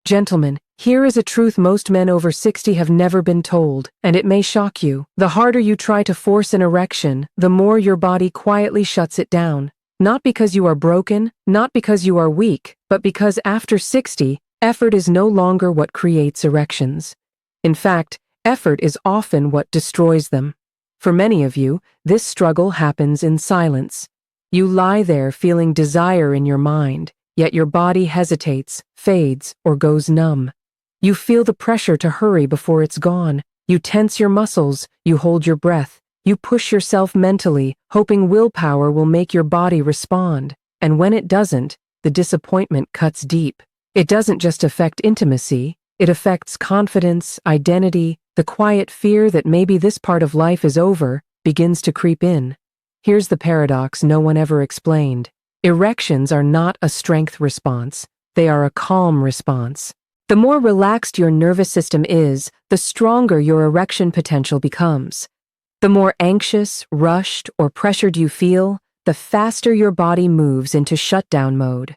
Gentlemen, here is a truth most men over 60 have never been told, and it may shock you. The harder you try to force an erection, the more your body quietly shuts it down. Not because you are broken, not because you are weak, but because after 60, effort is no longer what creates erections. In fact, effort is often what destroys them. For many of you, this struggle happens in silence. You lie there feeling desire in your mind, yet your body hesitates, fades, or goes numb. You feel the pressure to hurry before it's gone. You tense your muscles, you hold your breath, you push yourself mentally, hoping willpower will make your body respond. And when it doesn't, the disappointment cuts deep. It doesn't just affect intimacy, it affects confidence, identity. The quiet fear that maybe this part of life is over begins to creep in. Here's the paradox no one ever explained. Erections are not a strength response, they are a calm response. The more relaxed your nervous system is, the stronger your erection potential becomes. The more anxious, rushed, or pressured you feel, the faster your body moves into shutdown mode.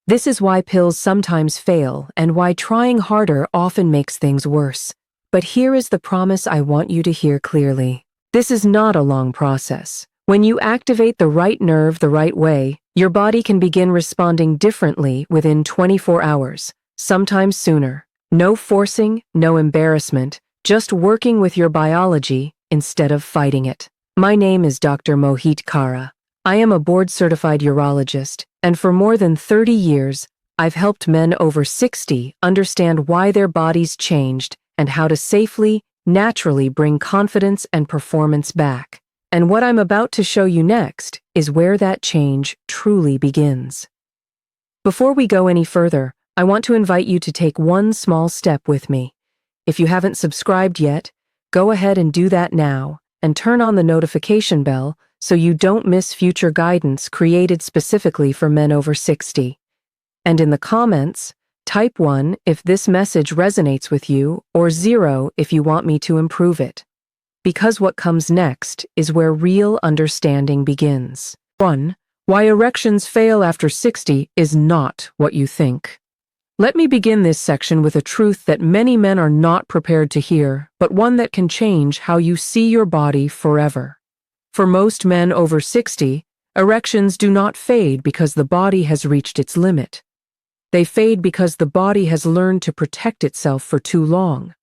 This is why pills sometimes fail and why trying harder often makes things worse. But here is the promise I want you to hear clearly. This is not a long process. When you activate the right nerve the right way, your body can begin responding differently within 24 hours, sometimes sooner. No forcing, no embarrassment, just working with your biology instead of fighting it. My name is Dr. Mohit Kara. I am a board-certified urologist, and for more than 30 years, I've helped men over 60 understand why their bodies changed and how to safely, naturally bring confidence and performance back. And what I'm about to show you next is where that change truly begins. Before we go any further, I want to invite you to take one small step with me. If you haven't subscribed yet, go ahead and do that now, and turn on the notification bell so you don't miss future guidance created specifically for men over 60. And in the comments, type 1 if this message resonates with you, or 0 if you want me to improve it. Because what comes next is where real understanding begins. 1. Why erections fail after 60 is not what you think. Let me begin this section with a truth that many men are not prepared to hear, but one that can change how you see your body forever. For most men over 60, erections do not fade because the body has reached its limit. They fade because the body has learned to protect itself for too long.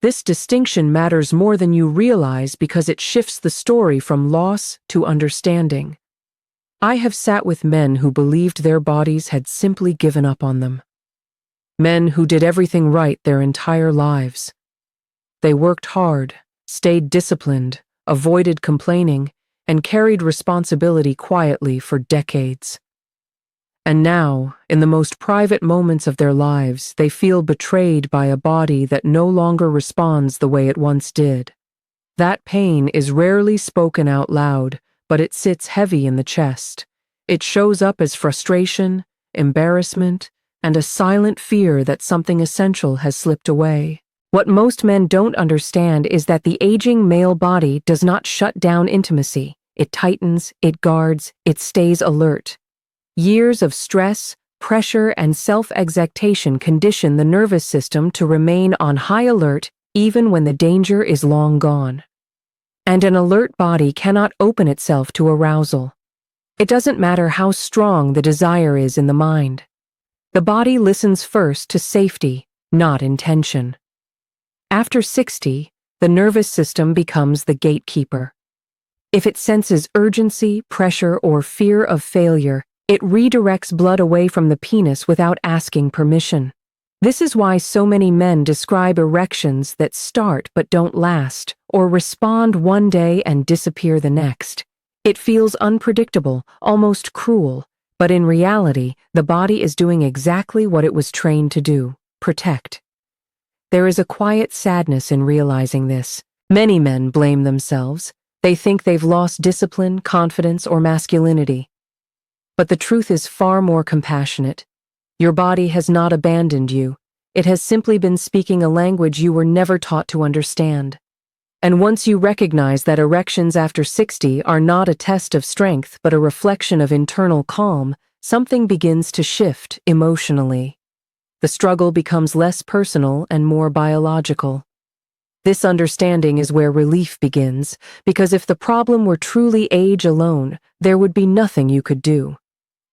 This distinction matters more than you realize because it shifts the story from loss to understanding. I have sat with men who believed their bodies had simply given up on them. Men who did everything right their entire lives. They worked hard, stayed disciplined, avoided complaining, and carried responsibility quietly for decades. And now, in the most private moments of their lives, they feel betrayed by a body that no longer responds the way it once did. That pain is rarely spoken out loud, but it sits heavy in the chest. It shows up as frustration, embarrassment, and a silent fear that something essential has slipped away. What most men don't understand is that the aging male body does not shut down intimacy. It tightens, it guards, it stays alert. Years of stress, pressure, and self-exaltation condition the nervous system to remain on high alert even when the danger is long gone. And an alert body cannot open itself to arousal. It doesn't matter how strong the desire is in the mind. The body listens first to safety, not intention. After 60, the nervous system becomes the gatekeeper. If it senses urgency, pressure, or fear of failure, it redirects blood away from the penis without asking permission. This is why so many men describe erections that start but don't last, or respond one day and disappear the next. It feels unpredictable, almost cruel, but in reality, the body is doing exactly what it was trained to do: protect. There is a quiet sadness in realizing this. Many men blame themselves. They think they've lost discipline, confidence, or masculinity. But the truth is far more compassionate. Your body has not abandoned you. It has simply been speaking a language you were never taught to understand. And once you recognize that erections after 60 are not a test of strength but a reflection of internal calm, something begins to shift emotionally. The struggle becomes less personal and more biological. This understanding is where relief begins, because if the problem were truly age alone, there would be nothing you could do.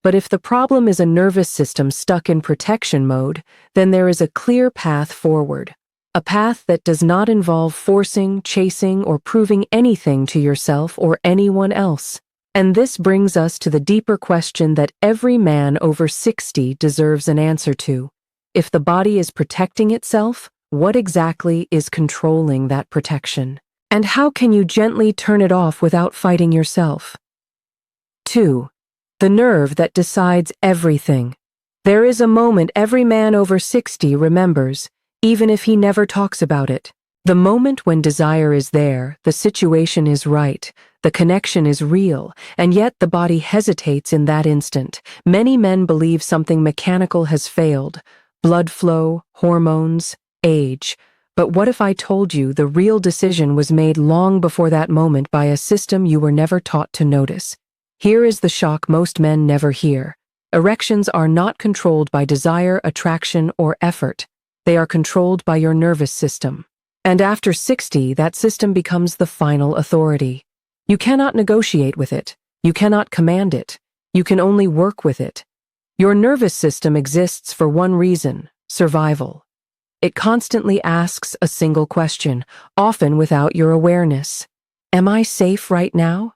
But if the problem is a nervous system stuck in protection mode, then there is a clear path forward. A path that does not involve forcing, chasing, or proving anything to yourself or anyone else. And this brings us to the deeper question that every man over 60 deserves an answer to. If the body is protecting itself, what exactly is controlling that protection? And how can you gently turn it off without fighting yourself? 2. The nerve that decides everything. There is a moment every man over 60 remembers, even if he never talks about it. The moment when desire is there, the situation is right, the connection is real, and yet the body hesitates in that instant. Many men believe something mechanical has failed: blood flow, hormones, age. But what if I told you the real decision was made long before that moment by a system you were never taught to notice? Here is the shock most men never hear. Erections are not controlled by desire, attraction, or effort. They are controlled by your nervous system. And after 60, that system becomes the final authority. You cannot negotiate with it. You cannot command it. You can only work with it. Your nervous system exists for one reason: survival. It constantly asks a single question, often without your awareness. Am I safe right now?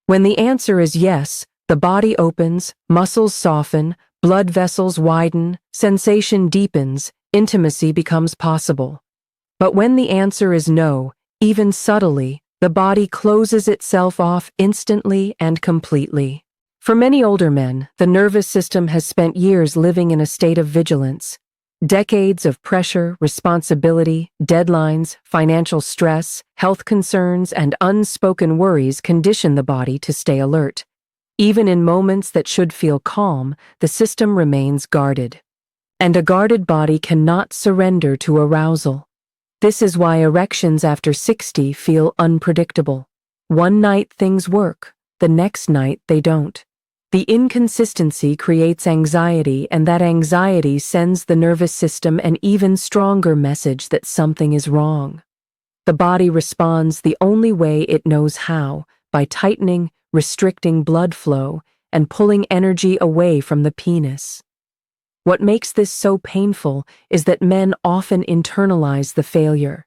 When the answer is yes, the body opens, muscles soften, blood vessels widen, sensation deepens, intimacy becomes possible. But when the answer is no, even subtly, the body closes itself off instantly and completely. For many older men, the nervous system has spent years living in a state of vigilance. Decades of pressure, responsibility, deadlines, financial stress, health concerns, and unspoken worries condition the body to stay alert. Even in moments that should feel calm, the system remains guarded. And a guarded body cannot surrender to arousal. This is why erections after 60 feel unpredictable. One night things work, the next night they don't. The inconsistency creates anxiety, and that anxiety sends the nervous system an even stronger message that something is wrong. The body responds the only way it knows how, by tightening, restricting blood flow, and pulling energy away from the penis. What makes this so painful is that men often internalize the failure.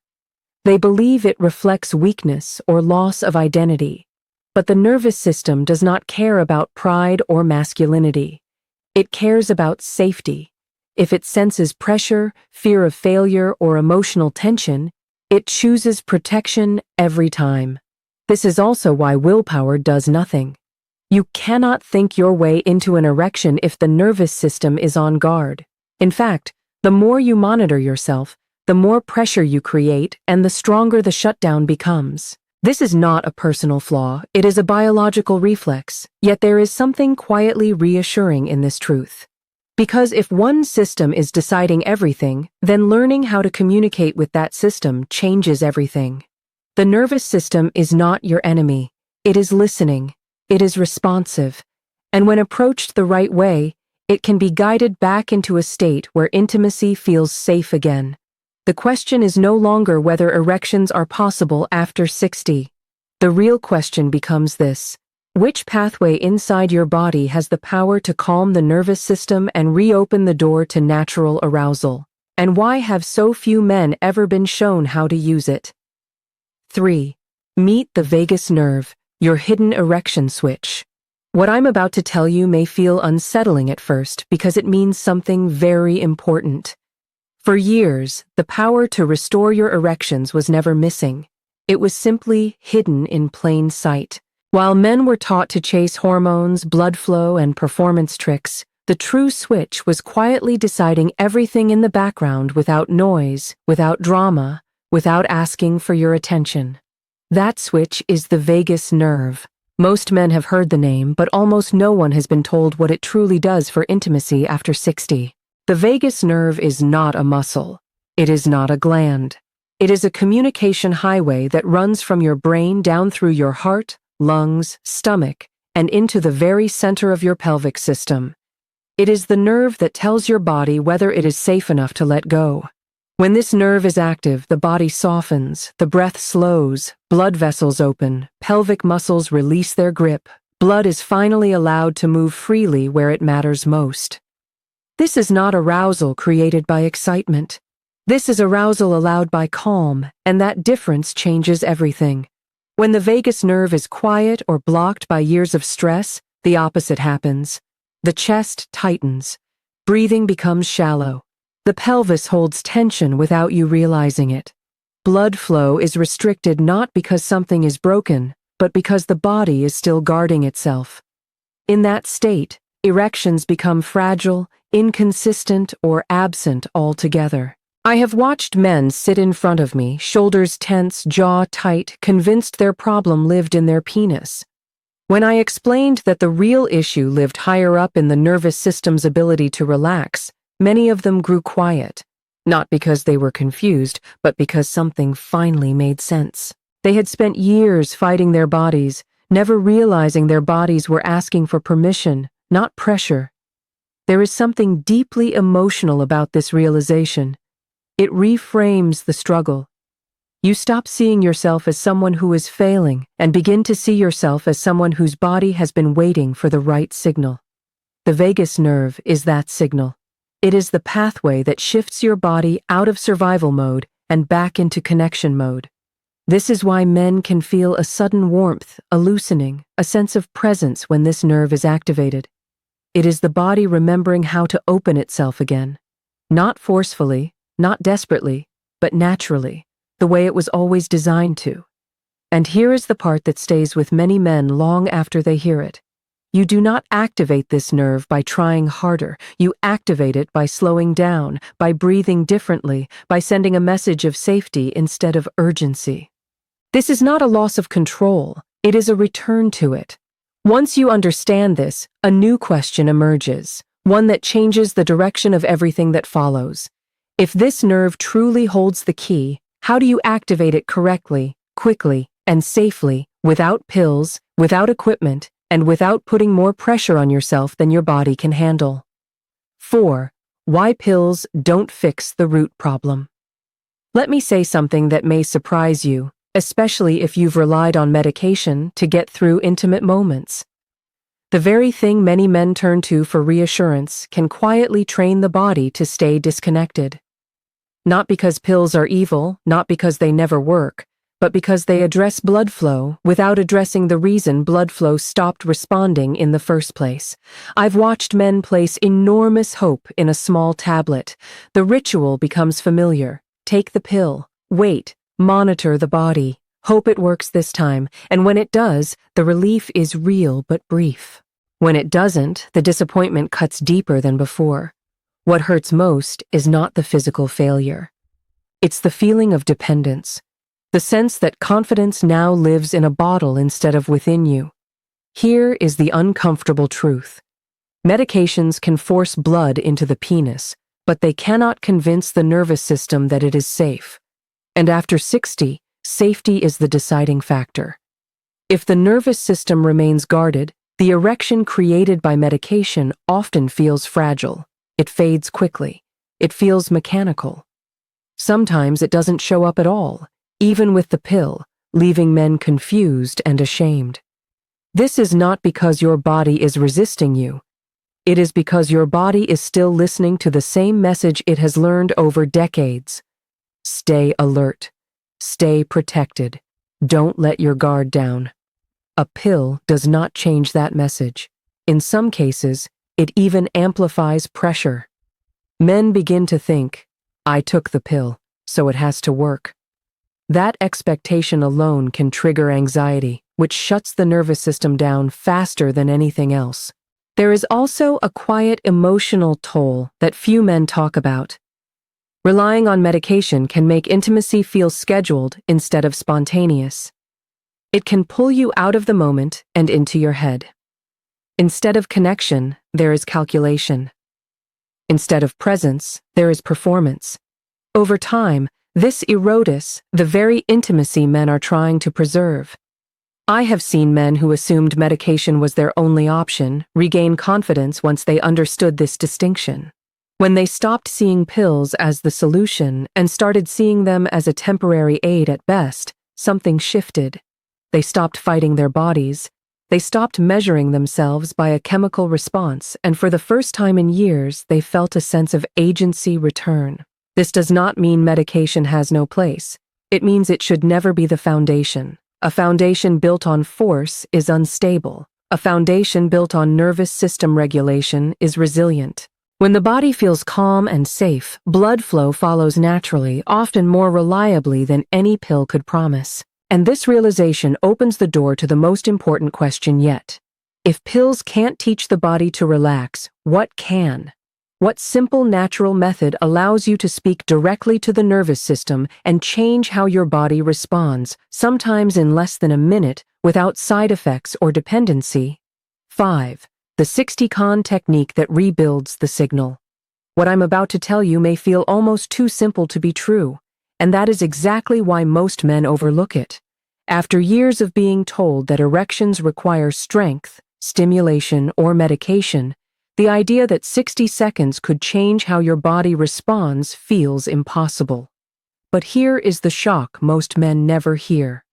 They believe it reflects weakness or loss of identity. But the nervous system does not care about pride or masculinity. It cares about safety. If it senses pressure, fear of failure, or emotional tension, it chooses protection every time. This is also why willpower does nothing. You cannot think your way into an erection if the nervous system is on guard. In fact, the more you monitor yourself, the more pressure you create and the stronger the shutdown becomes. This is not a personal flaw, it is a biological reflex, yet there is something quietly reassuring in this truth. Because if one system is deciding everything, then learning how to communicate with that system changes everything. The nervous system is not your enemy. It is listening. It is responsive. And when approached the right way, it can be guided back into a state where intimacy feels safe again. The question is no longer whether erections are possible after 60. The real question becomes this: which pathway inside your body has the power to calm the nervous system and reopen the door to natural arousal? And why have so few men ever been shown how to use it? 3. Meet the vagus nerve, your hidden erection switch. What I'm about to tell you may feel unsettling at first because it means something very important. For years, the power to restore your erections was never missing. It was simply hidden in plain sight. While men were taught to chase hormones, blood flow, and performance tricks, the true switch was quietly deciding everything in the background without noise, without drama, without asking for your attention. That switch is the vagus nerve. Most men have heard the name, but almost no one has been told what it truly does for intimacy after 60. The vagus nerve is not a muscle. It is not a gland. It is a communication highway that runs from your brain down through your heart, lungs, stomach, and into the very center of your pelvic system. It is the nerve that tells your body whether it is safe enough to let go. When this nerve is active, the body softens, the breath slows, blood vessels open, pelvic muscles release their grip. Blood is finally allowed to move freely where it matters most. This is not arousal created by excitement. This is arousal allowed by calm, and that difference changes everything. When the vagus nerve is quiet or blocked by years of stress, the opposite happens. The chest tightens. Breathing becomes shallow. The pelvis holds tension without you realizing it. Blood flow is restricted not because something is broken, but because the body is still guarding itself. In that state, erections become fragile, inconsistent, or absent altogether. I have watched men sit in front of me, shoulders tense, jaw tight, convinced their problem lived in their penis. When I explained that the real issue lived higher up in the nervous system's ability to relax, many of them grew quiet, not because they were confused, but because something finally made sense. They had spent years fighting their bodies, never realizing their bodies were asking for permission, not pressure. There is something deeply emotional about this realization. It reframes the struggle. You stop seeing yourself as someone who is failing and begin to see yourself as someone whose body has been waiting for the right signal. The vagus nerve is that signal. It is the pathway that shifts your body out of survival mode and back into connection mode. This is why men can feel a sudden warmth, a loosening, a sense of presence when this nerve is activated. It is the body remembering how to open itself again. Not forcefully, not desperately, but naturally, the way it was always designed to. And here is the part that stays with many men long after they hear it. You do not activate this nerve by trying harder. You activate it by slowing down, by breathing differently, by sending a message of safety instead of urgency. This is not a loss of control. It is a return to it. Once you understand this, a new question emerges, one that changes the direction of everything that follows. If this nerve truly holds the key, how do you activate it correctly, quickly, and safely, without pills, without equipment, and without putting more pressure on yourself than your body can handle? 4. Why pills don't fix the root problem. Let me say something that may surprise you, especially if you've relied on medication to get through intimate moments. The very thing many men turn to for reassurance can quietly train the body to stay disconnected. Not because pills are evil, not because they never work, but because they address blood flow without addressing the reason blood flow stopped responding in the first place. I've watched men place enormous hope in a small tablet. The ritual becomes familiar. Take the pill. Wait. Monitor the body. Hope it works this time. And when it does, the relief is real but brief. When it doesn't, the disappointment cuts deeper than before. What hurts most is not the physical failure. It's the feeling of dependence, the sense that confidence now lives in a bottle instead of within you. Here is the uncomfortable truth. Medications can force blood into the penis, but they cannot convince the nervous system that it is safe. And after 60, safety is the deciding factor. If the nervous system remains guarded, the erection created by medication often feels fragile. It fades quickly. It feels mechanical. Sometimes it doesn't show up at all, even with the pill, leaving men confused and ashamed. This is not because your body is resisting you. It is because your body is still listening to the same message it has learned over decades. Stay alert. Stay protected. Don't let your guard down. A pill does not change that message. In some cases, it even amplifies pressure. Men begin to think, I took the pill, so it has to work. That expectation alone can trigger anxiety, which shuts the nervous system down faster than anything else. There is also a quiet emotional toll that few men talk about. Relying on medication can make intimacy feel scheduled instead of spontaneous. It can pull you out of the moment and into your head. Instead of connection, there is calculation. Instead of presence, there is performance. Over time, this erodes the very intimacy men are trying to preserve. I have seen men who assumed medication was their only option regain confidence once they understood this distinction. When they stopped seeing pills as the solution and started seeing them as a temporary aid at best, something shifted. They stopped fighting their bodies. They stopped measuring themselves by a chemical response, and for the first time in years, they felt a sense of agency return. This does not mean medication has no place. It means it should never be the foundation. A foundation built on force is unstable. A foundation built on nervous system regulation is resilient. When the body feels calm and safe, blood flow follows naturally, often more reliably than any pill could promise. And this realization opens the door to the most important question yet. If pills can't teach the body to relax, what can? What simple natural method allows you to speak directly to the nervous system and change how your body responds, sometimes in less than a minute, without side effects or dependency? 5. The 60-con technique that rebuilds the signal. What I'm about to tell you may feel almost too simple to be true, and that is exactly why most men overlook it. After years of being told that erections require strength, stimulation, or medication, the idea that 60 seconds could change how your body responds feels impossible. But here is the shock most men never hear.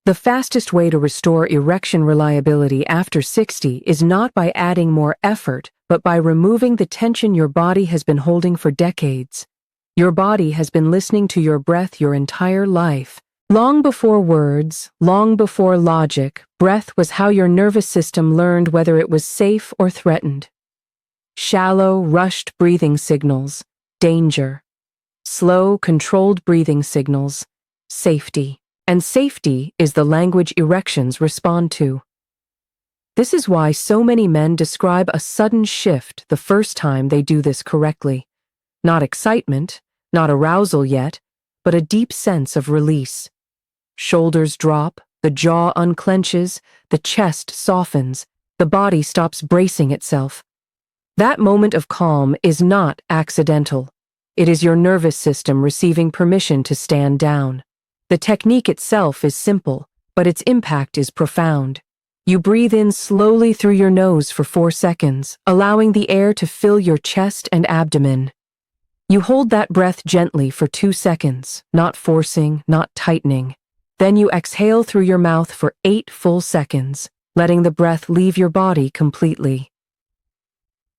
The fastest way to restore erection reliability after 60 is not by adding more effort, but by removing the tension your body has been holding for decades. Your body has been listening to your breath your entire life. Long before words, long before logic, breath was how your nervous system learned whether it was safe or threatened. Shallow, rushed breathing signals, danger. Slow, controlled breathing signals, safety. And safety is the language erections respond to. This is why so many men describe a sudden shift the first time they do this correctly. Not excitement, not arousal yet, but a deep sense of release. Shoulders drop, the jaw unclenches, the chest softens, the body stops bracing itself. That moment of calm is not accidental. It is your nervous system receiving permission to stand down. The technique itself is simple, but its impact is profound. You breathe in slowly through your nose for 4 seconds, allowing the air to fill your chest and abdomen. You hold that breath gently for 2 seconds, not forcing, not tightening. Then you exhale through your mouth for 8 full seconds, letting the breath leave your body completely.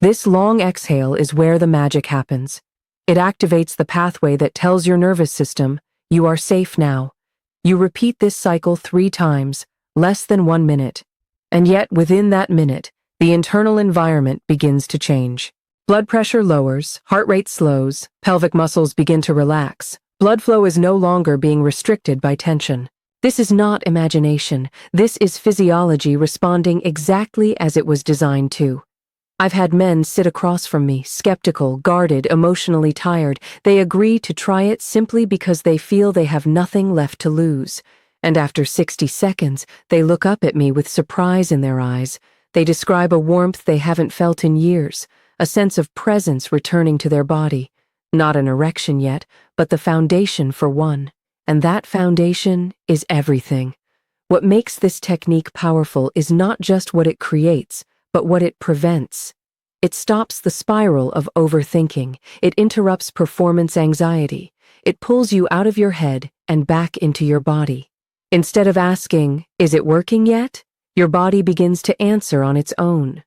This long exhale is where the magic happens. It activates the pathway that tells your nervous system, you are safe now. You repeat this cycle 3 times, less than 1 minute. And yet, within that minute, the internal environment begins to change. Blood pressure lowers, heart rate slows, pelvic muscles begin to relax. Blood flow is no longer being restricted by tension. This is not imagination. This is physiology responding exactly as it was designed to. I've had men sit across from me, skeptical, guarded, emotionally tired. They agree to try it simply because they feel they have nothing left to lose. And after 60 seconds, they look up at me with surprise in their eyes. They describe a warmth they haven't felt in years, a sense of presence returning to their body. Not an erection yet, but the foundation for one. And that foundation is everything. What makes this technique powerful is not just what it creates, but what it prevents. It stops the spiral of overthinking. It interrupts performance anxiety. It pulls you out of your head and back into your body. Instead of asking, is it working yet? Your body begins to answer on its own.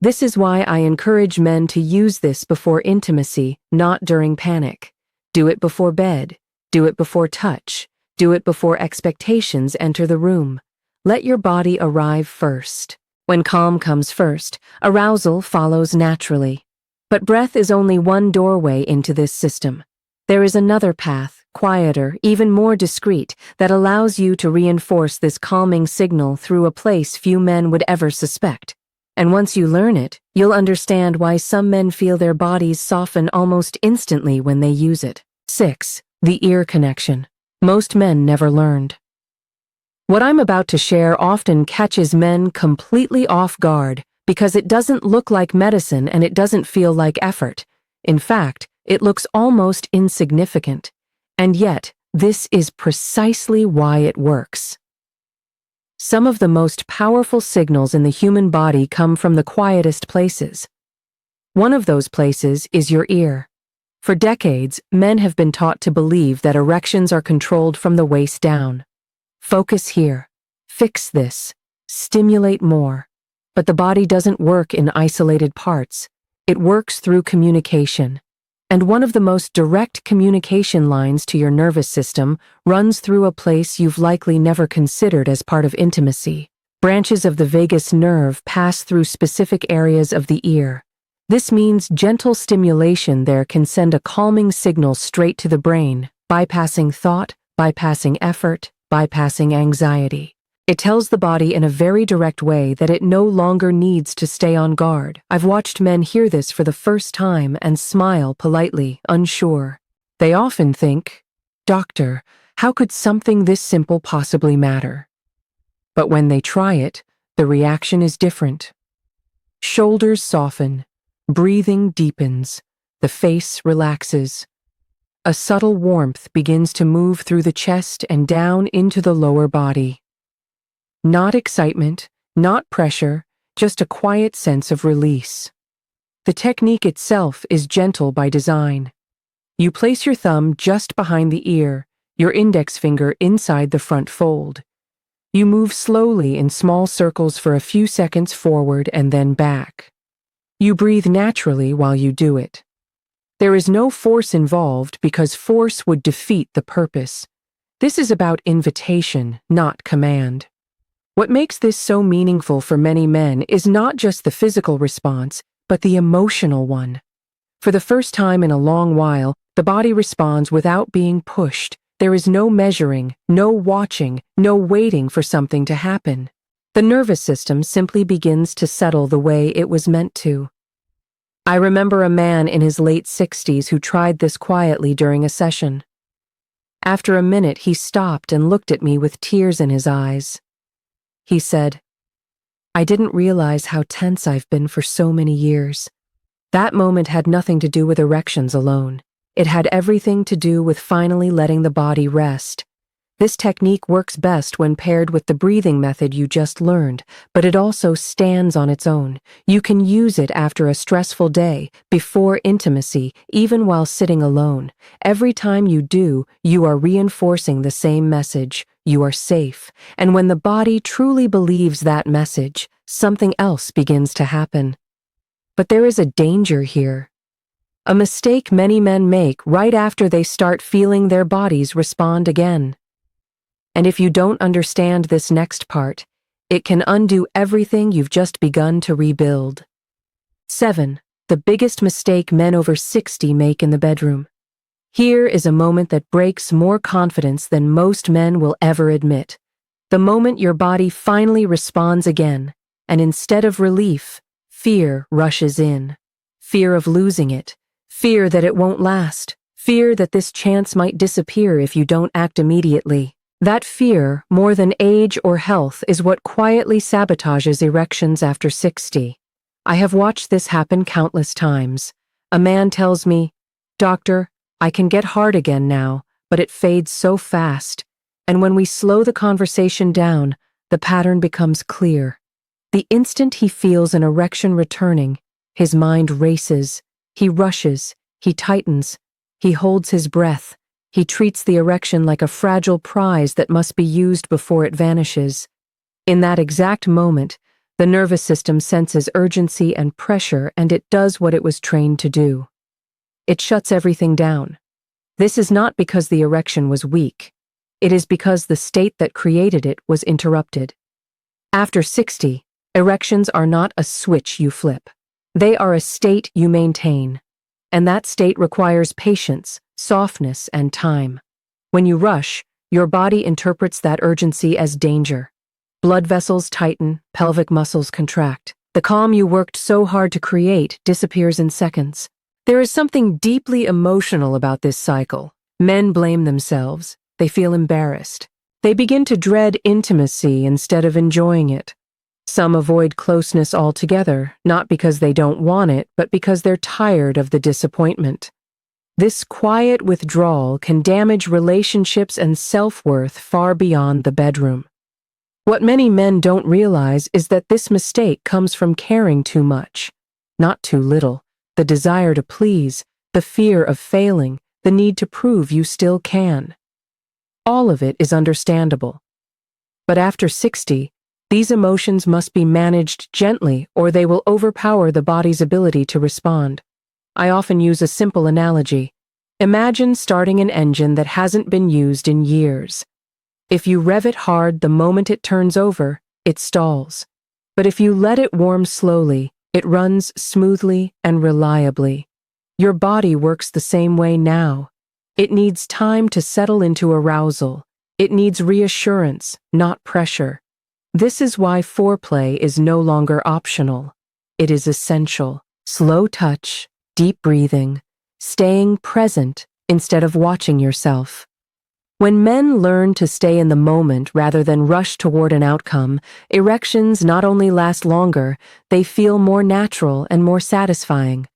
This is why I encourage men to use this before intimacy, not during panic. Do it before bed. Do it before touch. Do it before expectations enter the room. Let your body arrive first. When calm comes first, arousal follows naturally. But breath is only one doorway into this system. There is another path, quieter, even more discreet, that allows you to reinforce this calming signal through a place few men would ever suspect. And once you learn it, you'll understand why some men feel their bodies soften almost instantly when they use it. 6. The ear connection. Most men never learned. What I'm about to share often catches men completely off guard because it doesn't look like medicine and it doesn't feel like effort. In fact, it looks almost insignificant. And yet, this is precisely why it works. Some of the most powerful signals in the human body come from the quietest places. One of those places is your ear. For decades, men have been taught to believe that erections are controlled from the waist down. Focus here. Fix this. Stimulate more. But the body doesn't work in isolated parts. It works through communication. And one of the most direct communication lines to your nervous system runs through a place you've likely never considered as part of intimacy. Branches of the vagus nerve pass through specific areas of the ear. This means gentle stimulation there can send a calming signal straight to the brain, bypassing thought, bypassing effort, bypassing anxiety. It tells the body in a very direct way that it no longer needs to stay on guard. I've watched men hear this for the first time and smile politely, unsure. They often think, "Doctor, how could something this simple possibly matter?" But when they try it, the reaction is different. Shoulders soften, breathing deepens, the face relaxes. A subtle warmth begins to move through the chest and down into the lower body. Not excitement, not pressure, just a quiet sense of release. The technique itself is gentle by design. You place your thumb just behind the ear, your index finger inside the front fold. You move slowly in small circles for a few seconds forward and then back. You breathe naturally while you do it. There is no force involved because force would defeat the purpose. This is about invitation, not command. What makes this so meaningful for many men is not just the physical response, but the emotional one. For the first time in a long while, the body responds without being pushed. There is no measuring, no watching, no waiting for something to happen. The nervous system simply begins to settle the way it was meant to. I remember a man in his late 60s who tried this quietly during a session. After a minute, he stopped and looked at me with tears in his eyes. He said, "I didn't realize how tense I've been for so many years." That moment had nothing to do with erections alone. It had everything to do with finally letting the body rest. This technique works best when paired with the breathing method you just learned, but it also stands on its own. You can use it after a stressful day, before intimacy, even while sitting alone. Every time you do, you are reinforcing the same message. You are safe. And when the body truly believes that message, something else begins to happen. But there is a danger here. A mistake many men make right after they start feeling their bodies respond again. And if you don't understand this next part, it can undo everything you've just begun to rebuild. 7. The biggest mistake men over 60 make in the bedroom. Here is a moment that breaks more confidence than most men will ever admit. The moment your body finally responds again, and instead of relief, fear rushes in. Fear of losing it. Fear that it won't last. Fear that this chance might disappear if you don't act immediately. That fear, more than age or health, is what quietly sabotages erections after 60. I have watched this happen countless times. A man tells me, "Doctor, I can get hard again now, but it fades so fast." And when we slow the conversation down, the pattern becomes clear. The instant he feels an erection returning, his mind races. He rushes, he tightens, he holds his breath. He treats the erection like a fragile prize that must be used before it vanishes. In that exact moment, the nervous system senses urgency and pressure, and it does what it was trained to do. It shuts everything down. This is not because the erection was weak. It is because the state that created it was interrupted. After 60, erections are not a switch you flip. They are a state you maintain. And that state requires patience, softness, and time. When you rush, your body interprets that urgency as danger. Blood vessels tighten, pelvic muscles contract. The calm you worked so hard to create disappears in seconds. There is something deeply emotional about this cycle. Men blame themselves. They feel embarrassed. They begin to dread intimacy instead of enjoying it. Some avoid closeness altogether, not because they don't want it, but because they're tired of the disappointment. This quiet withdrawal can damage relationships and self-worth far beyond the bedroom. What many men don't realize is that this mistake comes from caring too much, not too little. The desire to please, the fear of failing, the need to prove you still can. All of it is understandable. But after 60, these emotions must be managed gently or they will overpower the body's ability to respond. I often use a simple analogy. Imagine starting an engine that hasn't been used in years. If you rev it hard the moment it turns over, it stalls. But if you let it warm slowly, it runs smoothly and reliably. Your body works the same way now. It needs time to settle into arousal. It needs reassurance, not pressure. This is why foreplay is no longer optional. It is essential. Slow touch, deep breathing, staying present instead of watching yourself. When men learn to stay in the moment rather than rush toward an outcome, erections not only last longer, they feel more natural and more satisfying.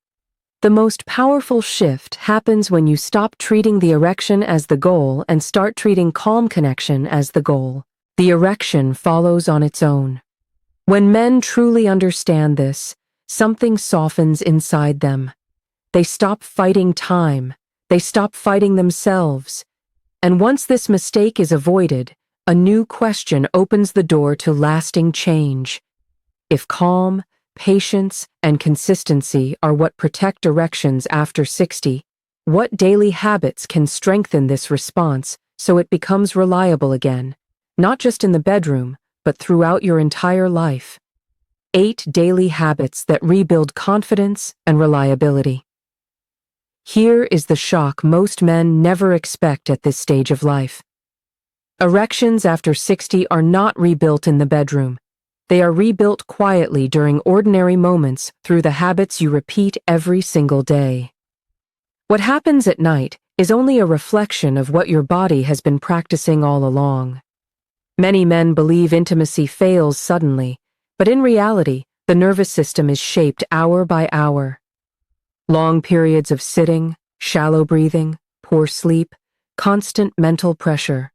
The most powerful shift happens when you stop treating the erection as the goal and start treating calm connection as the goal. The erection follows on its own. When men truly understand this, something softens inside them. They stop fighting time. They stop fighting themselves. And once this mistake is avoided, a new question opens the door to lasting change. If calm, patience, and consistency are what protect erections after 60, what daily habits can strengthen this response so it becomes reliable again, not just in the bedroom, but throughout your entire life? 8 daily habits that rebuild confidence and reliability. Here is the shock most men never expect at this stage of life. Erections after 60 are not rebuilt in the bedroom. They are rebuilt quietly during ordinary moments through the habits you repeat every single day. What happens at night is only a reflection of what your body has been practicing all along. Many men believe intimacy fails suddenly, but in reality, the nervous system is shaped hour by hour. Long periods of sitting, shallow breathing, poor sleep, constant mental pressure.